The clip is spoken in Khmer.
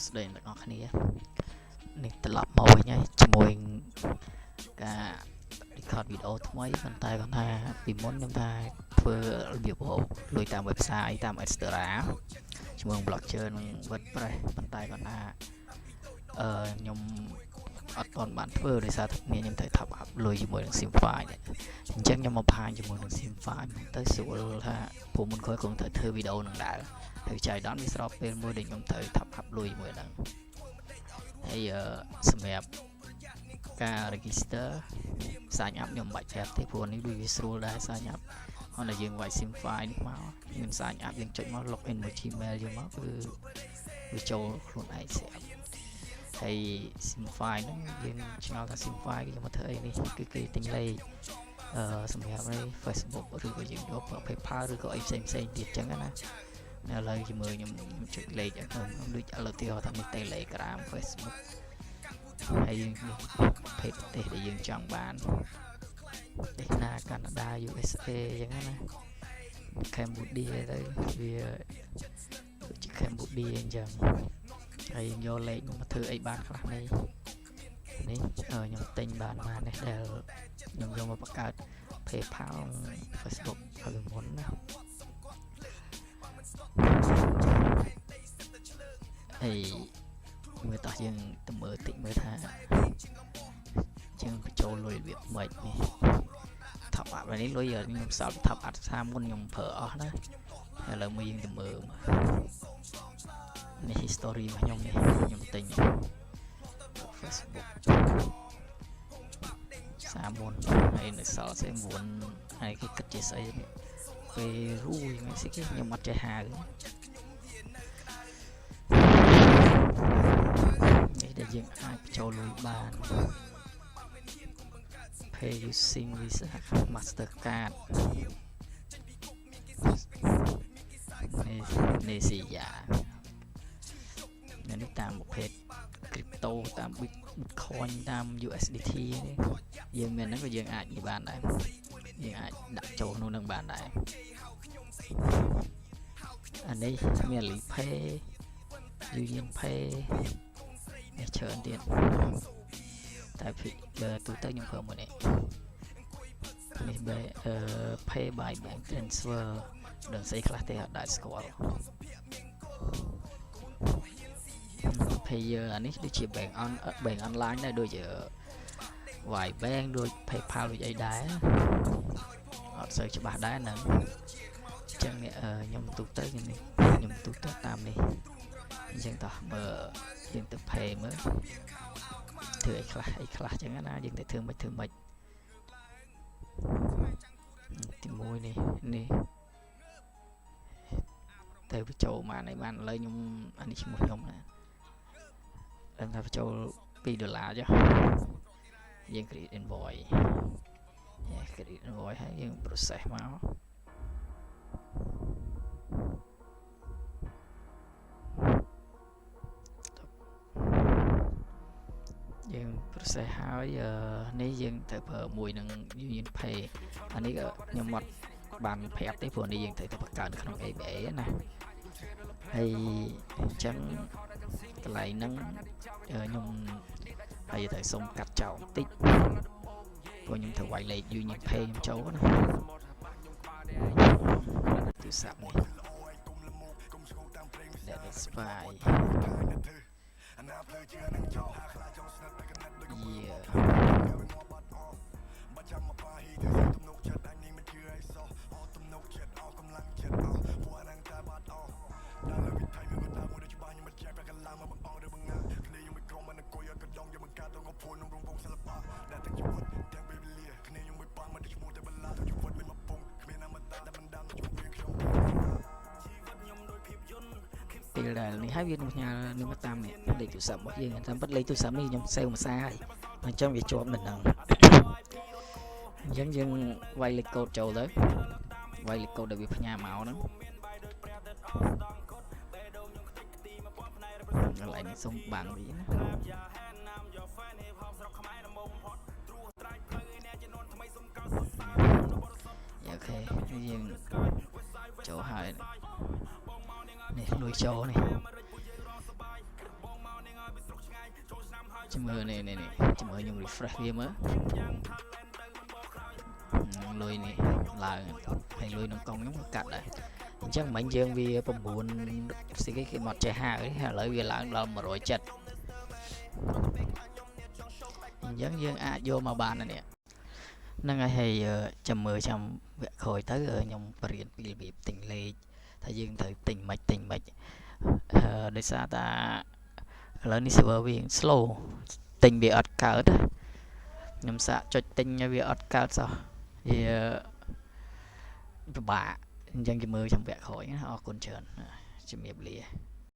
ស្ដីអ្នកនរគ្នានេះត្រឡប់មកវិញហើយជាមួយការ record វីដេអូថ្មីប៉ុន្តែគាត់ថាពីមុនខ្ញុំថាធ្វើរបៀបលុយតាម website តាម Extra ជាមួយ blockchain និង WordPress ប៉ុន្តែគាត់ថាខ្ញុំអត់ទាន់បានធ្វើដោយសារតែខ្ញុំត្រូវ top up លុយជាមួយនឹង Simfy អញ្ចឹងខ្ញុំមកផានជាមួយនឹង Simfy ទៅស្រួលថាព្រោះមុនក្រោយគង់ត្រូវធ្វើវីដេអូនឹងដែរហើយចៃដន្យវាស្របពេលមួយដែលខ្ញុំត្រូវ top up លុយជាមួយនឹងហើយសម្រាប់ការ register sign up ខ្ញុំមិនបាច់ប្រាប់ទេព្រោះនេះវាស្រួលដែរ sign up ហើយតែយើងវាយ Simfy នេះមកយើង sign up យើងចុចមក login មួយ Gmail យើងមកគឺវាចូលខ្លួនឯងស្រាប់ហើយ Simfy ហ្នឹងយើងឆ្ងល់ថា Simfy គេមកធ្វើអីនេះគឺគេទិញលេខសម្រាប់នេះ Facebook ឬក៏យើងយក PayPal ឬក៏អីផ្សេងទៀតចឹងណាឥឡូវជាមួយខ្ញុំចុចលេខខ្ញុំដូចឥឡូវទីថានេះ Telegram Facebook ហើយនេះ page ប្រទេសដែលយើងចង់បានប្រទេសណាកាណាដា USA ចឹងណា Cambodia ទៅវាដូចជា Cambodia អញ្ចឹងហើយយកលេខមកធ្វើអីបានខ្លះនេះខ្ញុំទិញបាននេះដែលខ្ញុំយកមកបង្កើត PayPal Facebook ហើយមុនណាហើយមើលតោះយើងទៅមើលតិចមើលថាយើងបញ្ចូលលុយរបៀបម៉េចនេះ top up នេះលុយខ្ញុំសល់ top up ថាមុនខ្ញុំប្រើអស់ណាឥឡូវមើលយើងទៅមើលនេះ history របស់ខ្ញុំនេះខ្ញុំទិញ Facebook សាមុនហើយនៅសល់9ហើយគេគិតជាស្អីនេះពេលរួយមិនស្អីគេខ្ញុំអត់ចេះហៅនេះដែលយើងអាចបញ្ចូលលុយបាន Pay using Visa Mastercard នេះស៊ីយ៉ានេះតាមប្រភេទ crypto តាម Bitcoin តាម USDT នេះយើងមានហ្នឹងក៏យើងអាចនិយាយបានដែរយើងអាចដាក់ចូលក្នុងនឹងបានដែរអានេះមាន Alipay Union Pay នេះច្រើនទៀតតែទូទៅខ្ញុំប្រើមួយនេះ Pay by Bank Transfer ដឹងស្អីខ្លះទេអត់ដែរស្គាល់ Payer អានេះដូចជា bank online ដែរដូចជា Y Bank ដូច PayPal ដូចអីដែរអត់សូវច្បាស់ដែរហ្នឹងអញ្ចឹងខ្ញុំទូទៅខ្ញុំទូទៅតាមនេះអញ្ចឹងតោះមើលយើងទៅ Pay មើលធ្វើអីខ្លះអញ្ចឹងណាយើងទៅធ្វើមិនទី1នេះទៅបញ្ចូលបានឥឡូវខ្ញុំអានេះឈ្មោះខ្ញុំណាដឹងថាបញ្ចូល$2ចុះយើង create invoice ហើយយើង process មកយើង process ហើយនេះយើងត្រូវប្រើមួយនឹង Union Pay អានេះខ្ញុំអត់បានប្រាប់ទេព្រោះនេះយើងត្រូវទៅបង្កើតនៅក្នុង ABA ណាហើយអញ្ចឹងកន្លែងហ្នឹងខ្ញុំហើយត្រូវសុំកាត់ចោលបន្តិចព្រោះខ្ញុំត្រូវវាយលេខ Union Pay ខ្ញុំចូលណាទូរស័ព្ទនេះ Let expireពេលដែលនេះហើយវានឹងផ្ញើនឹងមកតាមនេះលេខទូរស័ព្ទរបស់យើងតាមពិតលេខទូរស័ព្ទនេះខ្ញុំសេវមួយសារហើយអញ្ចឹងវាជាប់នៅហ្នឹងអញ្ចឹងយើងវាយលេខកូដចូលទៅវាយលេខកូដដែលវាផ្ញើមកហ្នឹងកន្លែងនេះសុំបាំងវាណាអូខេយើងចូលហើយនេះលុយចូលនេះ Chùm mơ này chùm mơ nhung refresh game á lùi nè là hay lùi nó con giống cắt này chắc mạnh dương vì bông buồn xí cái mặt trái hạ ấy lợi vì là mà rồi chật giống dương vô mà bàn này nè năng ai hay chầm mưa trong việc hồi tới ở nhung bariên bị tình lệ thay dương thời tình mạch để xa ta lớn đi server vì slow tình bị ớt cao đó nhung xạ cho tình bị ớt cao sao thì bà dân cái mưa trong việc hỏi họ còn trơn chìm nghiệp lìa